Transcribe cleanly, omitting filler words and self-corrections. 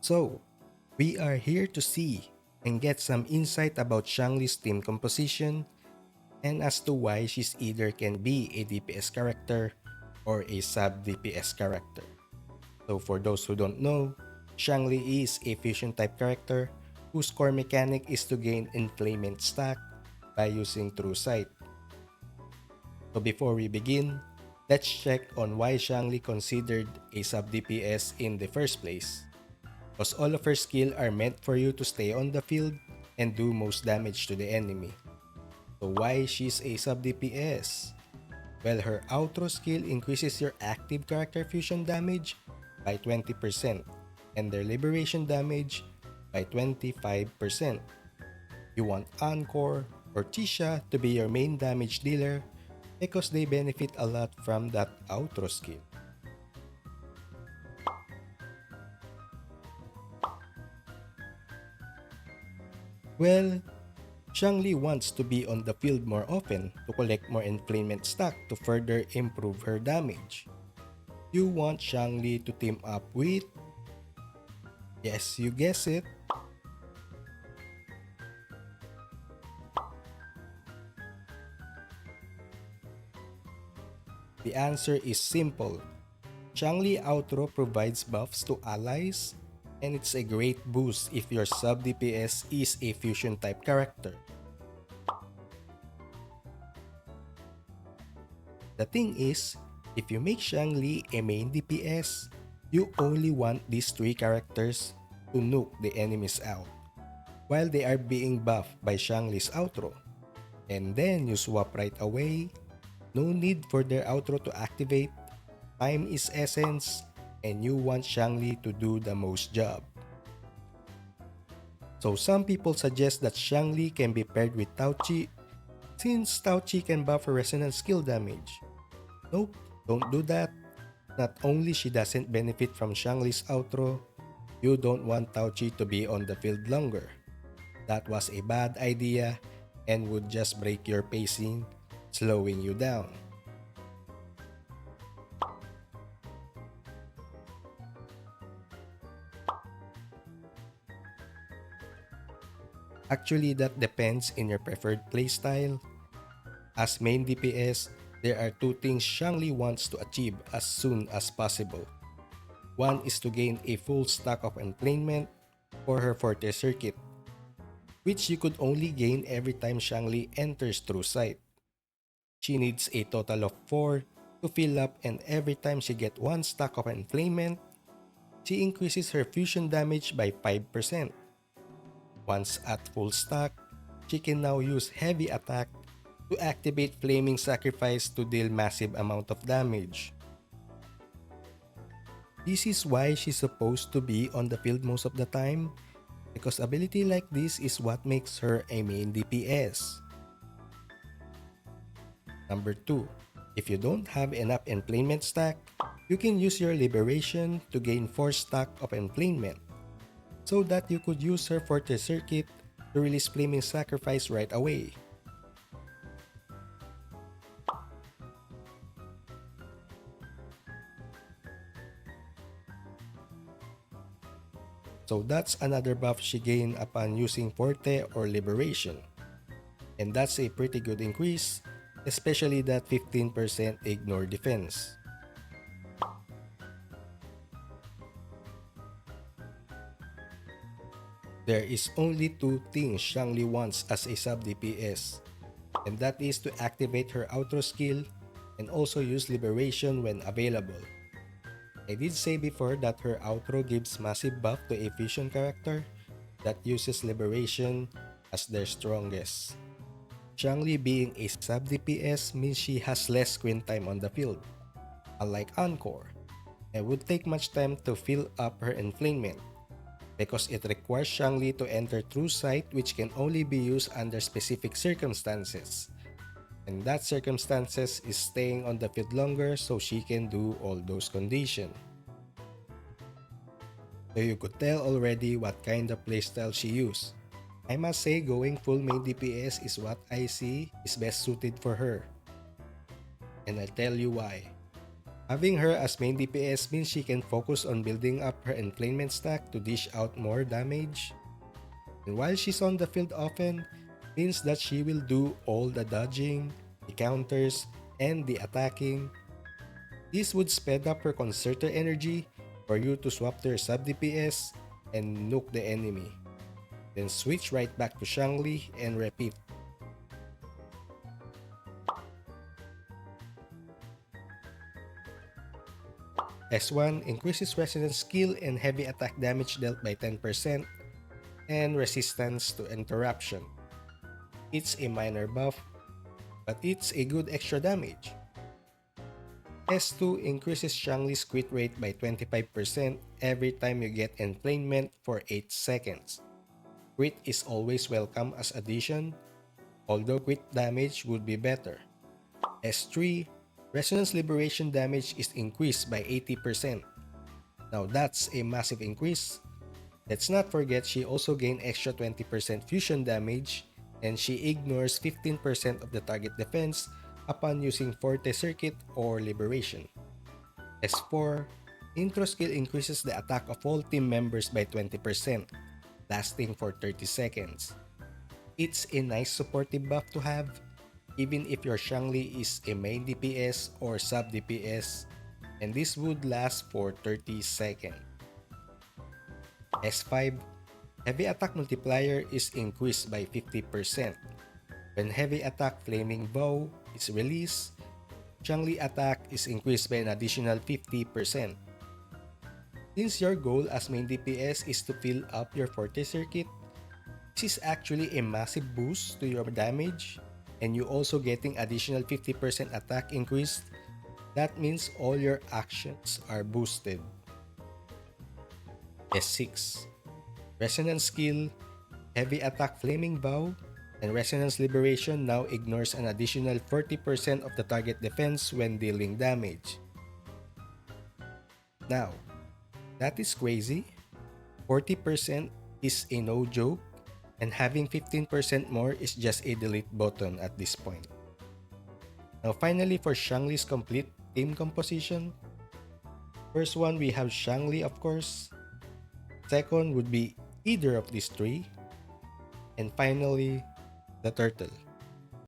So, we are here to see and get some insight about Changli's team composition and as to why she's either can be a DPS character or a sub DPS character. So for those who don't know, Changli is a fusion type character whose core mechanic is to gain inflammate stack by using True Sight. So before we begin, let's check on why Changli considered a sub DPS in the first place. Because all of her skills are meant for you to stay on the field and do most damage to the enemy. So why she's a sub DPS? Well, her outro skill increases your active character fusion damage by 20% and their liberation damage by 25%. You want Encore or Tisha to be your main damage dealer because they benefit a lot from that outro skill. Well, Changli wants to be on the field more often to collect more inflammate stack to further improve her damage. You want Changli to team up with... Yes, you guess it. The answer is simple. Changli Outro provides buffs to allies, and it's a great boost if your sub DPS is a fusion type character. The thing is, if you make Changli a main DPS, you only want these three characters to nuke the enemies out, while they are being buffed by Changli's outro. And then you swap right away, no need for their outro to activate, time is essence, and you want Changli to do the most job. So some people suggest that Changli can be paired with Tauchi since Tauchi can buff her resonance skill damage. Nope, don't do that. Not only she doesn't benefit from Changli's outro, you don't want Tauchi to be on the field longer. That was a bad idea and would just break your pacing, slowing you down. Actually, that depends in your preferred playstyle. As main DPS, there are two things Changli wants to achieve as soon as possible. One is to gain a full stack of enflammement for her Forte circuit, which you could only gain every time Changli enters True Sight. She needs a total of 4 to fill up, and every time she gets one stack of enflammement, she increases her fusion damage by 5%. Once at full stack, she can now use heavy attack to activate Flaming Sacrifice to deal massive amount of damage. This is why she's supposed to be on the field most of the time, because ability like this is what makes her a main DPS. Number 2. If you don't have enough enflammement stack, you can use your liberation to gain 4 stack of enflammement, so that you could use her Forte circuit to release Flaming Sacrifice right away. So that's another buff she gained upon using Forte or Liberation. And that's a pretty good increase, especially that 15% ignore defense. There is only two things Changli wants as a sub DPS, and that is to activate her outro skill and also use Liberation when available. I did say before that her outro gives massive buff to a fusion character that uses Liberation as their strongest. Changli being a sub DPS means she has less screen time on the field, unlike Encore. It would take much time to fill up her enflammement, because it requires Changli to enter True Sight, which can only be used under specific circumstances. And that circumstances is staying on the field longer so she can do all those conditions. So you could tell already what kind of playstyle she used. I must say going full main DPS is what I see is best suited for her. And I'll tell you why. Having her as main DPS means she can focus on building up her enflammement stack to dish out more damage. And while she's on the field often, means that she will do all the dodging, the counters, and the attacking. This would speed up her concerted energy for you to swap to your sub DPS and nuke the enemy. Then switch right back to Changli and repeat. S1 increases resistance skill and heavy attack damage dealt by 10% and resistance to interruption. It's a minor buff, but it's a good extra damage. S2 increases Changli's crit rate by 25% every time you get enflammement for 8 seconds. Crit is always welcome as addition, although crit damage would be better. S3, Resonance Liberation damage is increased by 80%. Now that's a massive increase. Let's not forget she also gained extra 20% fusion damage and she ignores 15% of the target defense upon using Forte Circuit or Liberation. S4, Intro skill increases the attack of all team members by 20%, lasting for 30 seconds. It's a nice supportive buff to have, even if your Changli is a main DPS or sub DPS, and this would last for 30 seconds. S5, Heavy attack multiplier is increased by 50%. When heavy attack Flaming Bow is released, Changli attack is increased by an additional 50%. Since your goal as main DPS is to fill up your Forte Circuit, this is actually a massive boost to your damage, and you also getting additional 50% attack increase. That means all your actions are boosted. S6, Resonance skill, Heavy attack Flaming Bow, and Resonance Liberation now ignores an additional 40% of the target defense when dealing damage. Now, that is crazy. 40% is a no joke, and having 15% more is just a delete button at this point. Now finally, for Changli's complete team composition, first one we have Changli, of course. Second would be either of these three. And finally, the turtle.